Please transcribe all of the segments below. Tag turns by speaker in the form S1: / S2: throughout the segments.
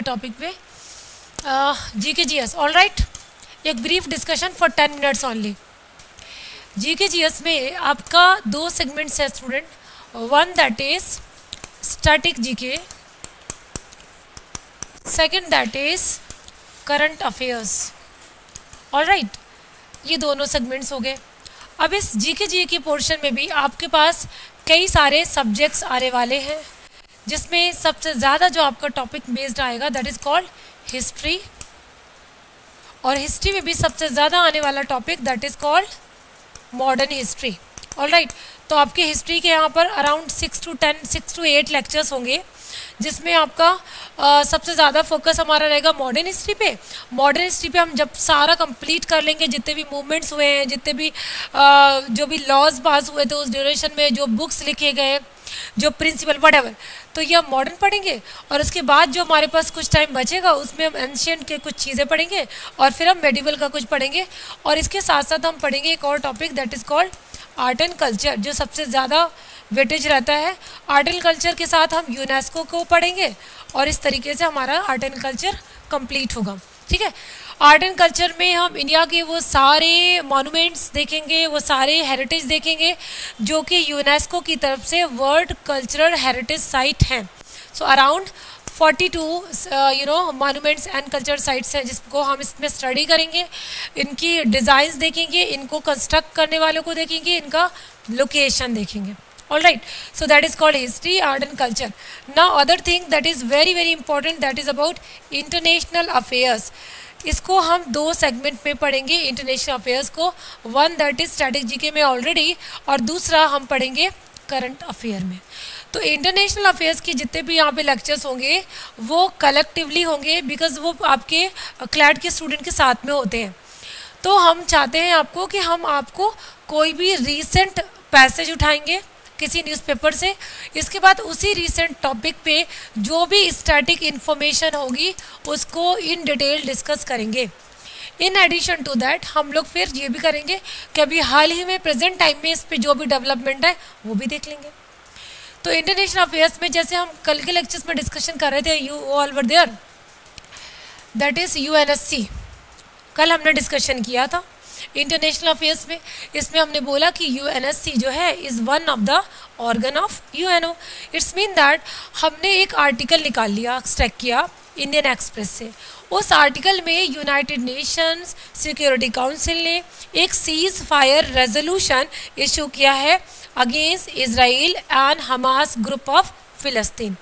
S1: Topic पे GK GS. All right, एक brief discussion for 10 minutes only. GK GS में आपका 2 सेगमेंट्स है student, one that is static GK, second that is current affairs. All right, ये दोनों segments हो गए। अब इस जीके जीए की पोर्शन में भी आपके पास कई सारे सब्जेक्ट्स आने वाले हैं, जिसमें सबसे ज़्यादा जो आपका टॉपिक बेस्ड आएगा दैट इज़ कॉल्ड हिस्ट्री, और हिस्ट्री में भी सबसे ज़्यादा आने वाला topic that is called modern history. All right, तो आपके हिस्ट्री के यहाँ पर अराउंड 6 to 8 लेक्चर्स होंगे, जिसमें आपका सबसे ज़्यादा फोकस हमारा रहेगा मॉडर्न हिस्ट्री पे। मॉडर्न हिस्ट्री पे हम जब सारा कंप्लीट कर लेंगे, जितने भी मूवमेंट्स हुए हैं, जितने भी जो भी लॉज पास हुए थे उस ड्यूरेशन में, जो बुक्स लिखे गए, जो प्रिंसिपल व्हाटएवर, तो ये हम मॉडर्न पढ़ेंगे। और उसके बाद जो हमारे पास कुछ टाइम बचेगा उसमें हम एंशिएंट के कुछ चीज़ें पढ़ेंगे, और फिर हम मेडिवल का कुछ पढ़ेंगे। और इसके साथ साथ हम पढ़ेंगे एक और topic that is called art and culture, जो सबसे ज़्यादा वेटेज रहता है। आर्ट एंड कल्चर के साथ हम यूनेस्को को पढ़ेंगे, और इस तरीके से हमारा आर्ट एंड कल्चर कंप्लीट होगा। ठीक है, आर्ट एंड कल्चर में हम इंडिया के वो सारे मॉन्यूमेंट्स देखेंगे, वो सारे हेरिटेज देखेंगे जो कि यूनेस्को की तरफ से वर्ल्ड कल्चरल हेरिटेज साइट हैं। So around 42 monuments and cultural sites हैं, जिसको हम इसमें स्टडी करेंगे। इनकी डिज़ाइंस देखेंगे, इनको कंस्ट्रक्ट करने वालों को देखेंगे, इनका लोकेशन देखेंगे। All right, so that is called history, art and culture. Now other thing that is very very important, that is about international affairs. इसको हम 2 सेगमेंट में पढ़ेंगे इंटरनेशनल अफेयर्स को, one that is static GK में already, और दूसरा हम पढ़ेंगे करंट अफेयर में। तो इंटरनेशनल अफेयर्स की जितने भी यहाँ पे लेक्चर्स होंगे वो कलेक्टिवली होंगे, बिकॉज वो आपके क्लैट के स्टूडेंट के साथ में होते हैं। तो हम चाहते हैं आपको कि हम आपको कोई भी रीसेंट पैसेज उठाएंगे किसी न्यूज़पेपर से, इसके बाद उसी रीसेंट टॉपिक पे जो भी स्टैटिक इन्फॉर्मेशन होगी उसको इन डिटेल डिस्कस करेंगे। इन एडिशन टू दैट हम लोग फिर ये भी करेंगे कि अभी हाल ही में प्रेजेंट टाइम में इस पे जो भी डेवलपमेंट है वो भी देख लेंगे। तो इंटरनेशनल अफेयर्स में जैसे हम कल के लेक्चर्स में डिस्कशन कर रहे थे, you all were there, that is UNSC. कल हमने डिस्कशन किया था इंटरनेशनल अफेयर्स में। इसमें हमने बोला कि यूएनएससी जो है is one of the organ of UNO. It's mean that हमने एक आर्टिकल निकाल लिया, एक्सट्रैक्ट किया इंडियन एक्सप्रेस से। उस आर्टिकल में यूनाइटेड नेशंस सिक्योरिटी काउंसिल ने एक सीज फायर रेजोल्यूशन इशू किया है against Israel and Hamas group of फिलिस्तीन।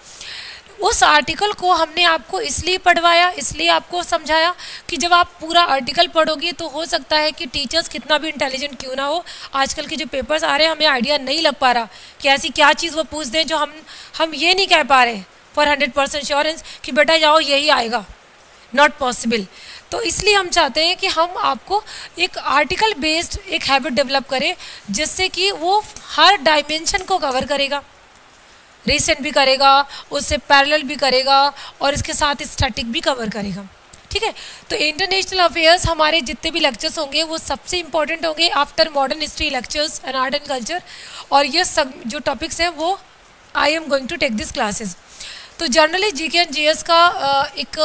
S1: उस आर्टिकल को हमने आपको इसलिए पढ़वाया, इसलिए आपको समझाया कि जब आप पूरा आर्टिकल पढ़ोगे तो हो सकता है कि टीचर्स कितना भी इंटेलिजेंट क्यों ना हो, आजकल के जो पेपर्स आ रहे हैं हमें आइडिया नहीं लग पा रहा कि ऐसी क्या चीज़ वो पूछ दें जो हम ये नहीं कह पा रहे फॉर 100% श्योरेंस कि बेटा जाओ यही आएगा, नॉट पॉसिबल। तो इसलिए हम चाहते हैं कि हम आपको एक आर्टिकल बेस्ड एक हैबिट डेवलप करें, जिससे कि वो हर डायमेंशन को कवर करेगा, रीसेंट भी करेगा, उससे पैरेलल भी करेगा, और इसके साथ स्टैटिक भी कवर करेगा। ठीक है, तो इंटरनेशनल अफेयर्स हमारे जितने भी लेक्चर्स होंगे वो सबसे इंपॉर्टेंट होंगे after modern history lectures and art and culture. और ये सब जो टॉपिक्स हैं वो I am going to take this classes. तो जनरली जीके एंड जीएस का एक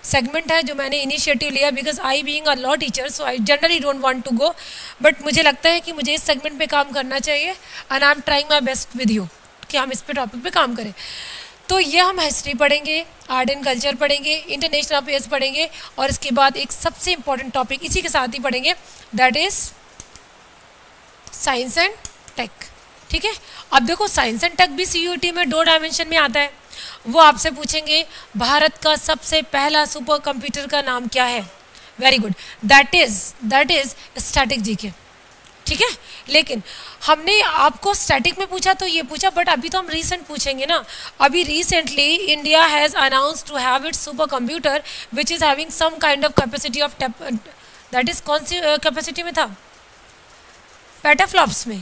S1: सेगमेंट है जो मैंने इनिशिएटिव लिया, because I being a law teacher so I generally don't want to go, but मुझे लगता है कि मुझे इस सेगमेंट पे काम करना चाहिए, and I am trying my best with you कि हम इस पे टॉपिक पे काम करें। तो ये हम हिस्ट्री पढ़ेंगे, आर्ट एंड कल्चर पढ़ेंगे, इंटरनेशनल अफेयर्स पढ़ेंगे, और इसके बाद एक सबसे इंपॉर्टेंट टॉपिक इसी के साथ ही पढ़ेंगे that is science and tech. ठीक है, अब देखो साइंस एंड टेक भी सीयूईटी में 2 डायमेंशन में आता है। वो आपसे पूछेंगे भारत का सबसे पहला सुपर कंप्यूटर का नाम क्या है। Very good, that is static GK. ठीक है, लेकिन हमने आपको स्टैटिक में पूछा तो ये पूछा, बट अभी तो हम रीसेंट पूछेंगे ना। अभी recently India has announced to have its super computer which is having some kind of capacity of that is कौन सी कैपेसिटी में था, पेटाफ्लॉप्स में।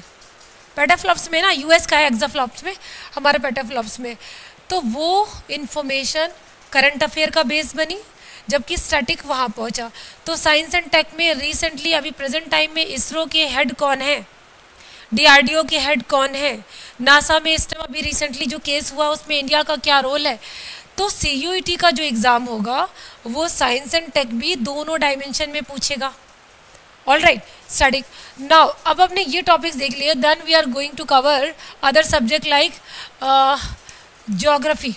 S1: पेटाफ्लॉप्स में ना, यूएस का है, एक्साफ्लॉप्स में, हमारे पेटाफ्लॉप्स में। तो वो इंफॉर्मेशन करंट अफेयर का बेस बनी, जबकि स्टैटिक वहाँ पहुँचा। तो साइंस एंड टेक में रिसेंटली अभी प्रेजेंट टाइम में इसरो के हेड कौन है, डीआरडीओ के हेड कौन है, नासा में इस टाइम अभी रिसेंटली जो केस हुआ उसमें इंडिया का क्या रोल है। तो CUET का जो एग्ज़ाम होगा वो साइंस एंड टेक भी दोनों डायमेंशन में पूछेगा। All right, study now. अब आपने ये टॉपिक्स देख लिए, then we are going to cover other subject like geography.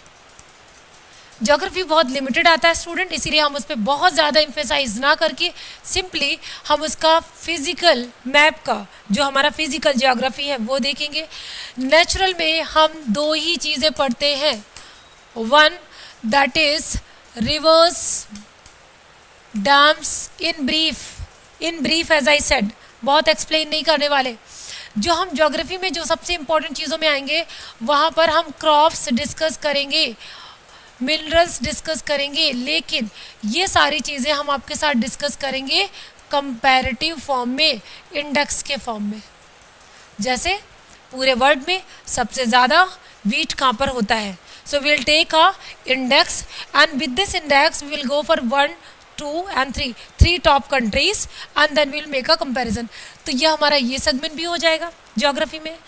S1: Geography बहुत लिमिटेड आता है स्टूडेंट, इसीलिए हम उस पर बहुत ज़्यादा इम्फेसाइज ना करके सिंपली हम उसका फिजिकल मैप का जो हमारा फिजिकल ज्योग्राफी है वो देखेंगे। नेचुरल में हम दो ही चीज़ें पढ़ते हैं, one that is rivers, dams, in brief as I said, बहुत एक्सप्लेन नहीं करने वाले। जो हम ज्योग्राफी में जो सबसे इम्पोर्टेंट चीज़ों में आएंगे वहाँ पर हम क्रॉप्स डिस्कस करेंगे, मिनरल्स डिस्कस करेंगे, लेकिन ये सारी चीज़ें हम आपके साथ डिस्कस करेंगे कंपैरेटिव फॉर्म में, इंडेक्स के फॉर्म में। जैसे पूरे वर्ल्ड में सबसे ज़्यादा वीट कहाँ पर होता है, so we will take a index and with this index we will go for 1, 2 and 3 top countries and then we will make a comparison. तो ये हमारा ये सेगमेंट भी हो जाएगा ज्योग्राफी में।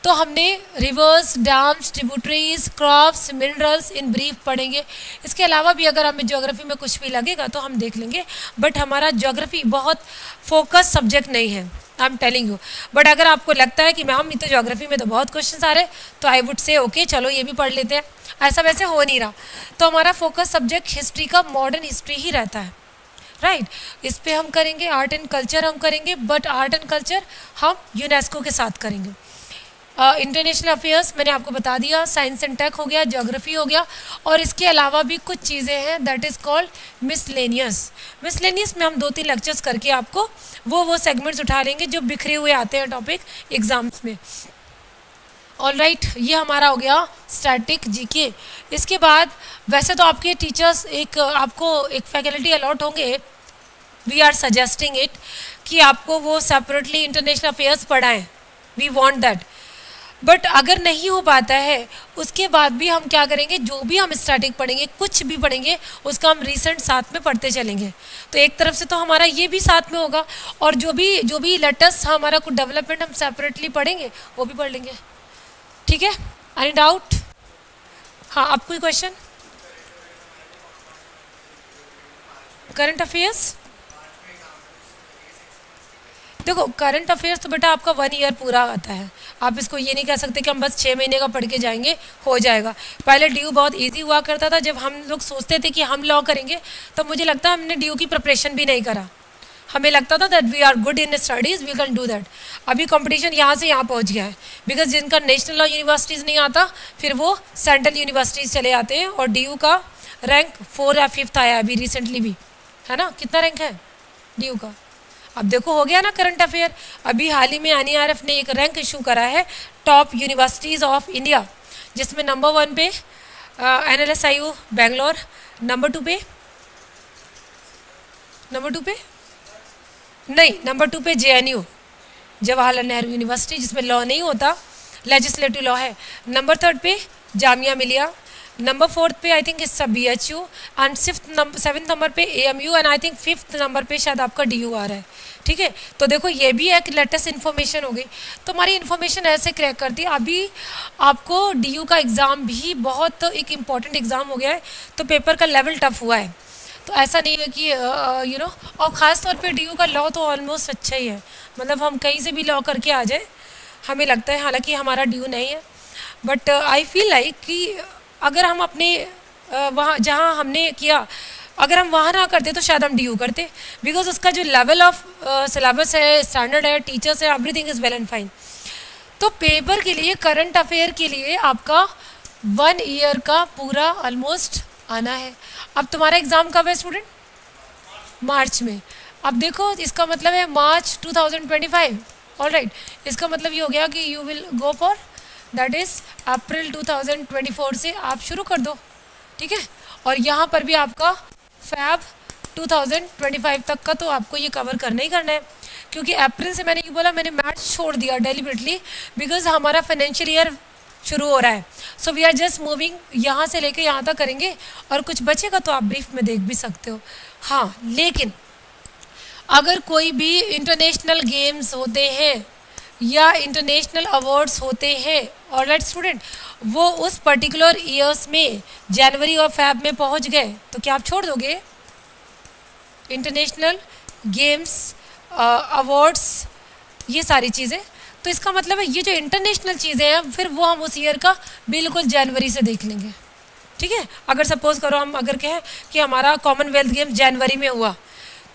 S1: तो हमने reverse, dams, tributaries, crops, minerals in brief पढ़ेंगे। इसके अलावा भी अगर हमें ज्योग्राफी में कुछ भी लगेगा तो हम देख लेंगे, बट हमारा ज्योग्राफी बहुत फोकस सब्जेक्ट नहीं है, I am telling you. But अगर आपको लगता है कि मैम ये तो ज्योग्राफी में तो बहुत क्वेश्चन आ रहे हैं, तो आई वुड से ओके चलो ये भी पढ़ लेते हैं, ऐसा वैसे हो नहीं रहा। तो हमारा फोकस सब्जेक्ट हिस्ट्री का मॉडर्न हिस्ट्री ही रहता है, राइट। इस पे हम करेंगे, आर्ट एंड कल्चर हम करेंगे, बट आर्ट एंड कल्चर हम यूनेस्को के साथ करेंगे। इंटरनेशनल अफेयर्स मैंने आपको बता दिया, साइंस एंड टेक हो गया, ज्योग्राफी हो गया, और इसके अलावा भी कुछ चीज़ें हैं that is called miscellaneous. Miscellaneous में हम 2-3 लेक्चर्स करके आपको वो सेगमेंट्स उठा लेंगे जो बिखरे हुए आते हैं टॉपिक एग्जाम्स में। ऑल राइट, ये हमारा हो गया स्टैटिक जीके। इसके बाद वैसे तो आपके टीचर्स आपको एक फैकल्टी अलॉट होंगे, वी आर सजेस्टिंग इट कि आपको वो सेपरेटली इंटरनेशनल अफेयर्स पढ़ाएं, वी वांट दैट। बट अगर नहीं हो पाता है उसके बाद भी हम क्या करेंगे, जो भी हम स्टैटिक पढ़ेंगे, कुछ भी पढ़ेंगे, उसका हम रिसेंट साथ में पढ़ते चलेंगे। तो एक तरफ से तो हमारा ये भी साथ में होगा, और जो भी लेटेस्ट हमारा कुछ डेवलपमेंट हम सेपरेटली पढ़ेंगे वो भी पढ़ लेंगे। ठीक है, एनी डाउट? हाँ, आप कोई क्वेश्चन? करंट अफेयर्स, देखो करंट अफेयर्स तो बेटा आपका 1 ईयर पूरा आता है, आप इसको ये नहीं कह सकते कि हम बस 6 महीने का पढ़ के जाएंगे, हो जाएगा। पहले ड्यू बहुत इजी हुआ करता था, जब हम लोग सोचते थे कि हम लॉ करेंगे तो मुझे लगता है हमने ड्यू की प्रिपरेशन भी नहीं करा, हमें लगता था that we are good in studies, we can do that. अभी कंपटीशन यहाँ से यहाँ पहुँच गया है, बिकॉज जिनका नेशनल लॉ यूनिवर्सिटीज़ नहीं आता फिर वो सेंट्रल यूनिवर्सिटीज़ चले आते हैं, और ड्यू का रैंक 4 या 5th आया अभी रिसेंटली भी, है ना? कितना रैंक है ड्यू का? अब देखो हो गया ना करंट अफेयर। अभी हाल ही में NERF ने एक रैंक इशू करा है टॉप यूनिवर्सिटीज़ ऑफ इंडिया, जिसमें नंबर 1 पे NLSIU बेंगलोर, नंबर 2 पे JNU जवाहरलाल नेहरू यूनिवर्सिटी, जिसमें लॉ नहीं होता, लेजिस्लेटिव लॉ है। नंबर 3 पे जामिया मिलिया, नंबर 4 पे आई थिंक इसका BHU, एंड 7th नंबर पे AMU, and I think 5th number पे शायद आपका DU आ रहा है। ठीक है, तो देखो ये भी एक लेटेस्ट इन्फॉर्मेशन हो गई। तो हमारी इन्फॉर्मेशन ऐसे क्रैक करती है। अभी आपको DU का एग्ज़ाम भी बहुत एक इम्पॉर्टेंट एग्ज़ाम हो गया है, तो पेपर का लेवल टफ हुआ है। तो ऐसा नहीं है कि यू नो, और ख़ास तौर पे DU का लॉ तो ऑलमोस्ट अच्छा ही है, मतलब हम कहीं से भी लॉ करके आ जाए हमें लगता है, हालांकि हमारा DU नहीं है, बट आई फील लाइक कि अगर हम अपने वहाँ जहाँ हमने किया, अगर हम वहाँ ना करते तो शायद हम DU करते, बिकॉज उसका जो लेवल ऑफ सिलेबस है, स्टैंडर्ड है, टीचर्स है, everything is well and fine. तो पेपर के लिए, करंट अफेयर के लिए आपका 1 ईयर का पूरा ऑलमोस्ट आना है। अब तुम्हारा एग्ज़ाम कब है स्टूडेंट? मार्च में। अब देखो इसका मतलब है मार्च 2025, ऑल राइट। इसका मतलब ये हो गया कि you will go for that is अप्रैल 2024 से आप शुरू कर दो, ठीक है। और यहाँ पर भी आपका फैब 2025 तक का तो आपको ये कवर करना ही करना है, क्योंकि अप्रैल से मैंने ये बोला, मैंने मैथ्स छोड़ दिया डेलिबरेटली, बिकॉज हमारा फाइनेंशियल ईयर शुरू हो रहा है। So we are just moving, यहाँ से लेके यहाँ तक करेंगे, और कुछ बचेगा तो आप ब्रीफ में देख भी सकते हो। हाँ, लेकिन अगर कोई भी इंटरनेशनल गेम्स होते हैं या इंटरनेशनल अवार्ड्स होते हैं, ऑलराइट स्टूडेंट, वो उस पर्टिकुलर ईयर्स में जनवरी और फेब में पहुंच गए तो क्या आप छोड़ दोगे? इंटरनेशनल गेम्स, अवार्ड्स, ये सारी चीज़ें। तो इसका मतलब है ये जो इंटरनेशनल चीज़ें हैं फिर वो हम उस ईयर का बिल्कुल जनवरी से देख लेंगे, ठीक है। अगर सपोज करो हम अगर कहें कि हमारा कॉमनवेल्थ गेम जनवरी में हुआ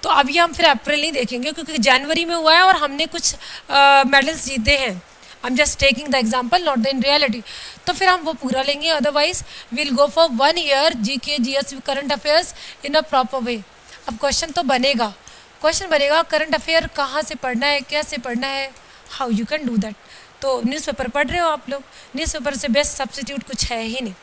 S1: तो अभी हम फिर अप्रैल नहीं देखेंगे क्योंकि जनवरी में हुआ है और हमने कुछ मेडल्स जीते हैं। I am just taking the example, not the in reality. तो फिर हम वो पूरा लेंगे, otherwise will go for 1 year GK GS current affairs in a proper way. अब क्वेश्चन तो बनेगा, क्वेश्चन बनेगा करंट अफेयर कहाँ से पढ़ना है, कैसे पढ़ना है, how you can do that. तो न्यूज़पेपर पढ़ रहे हो आप लोग, न्यूज़पेपर से बेस्ट सब्स्टिट्यूट कुछ है ही नहीं।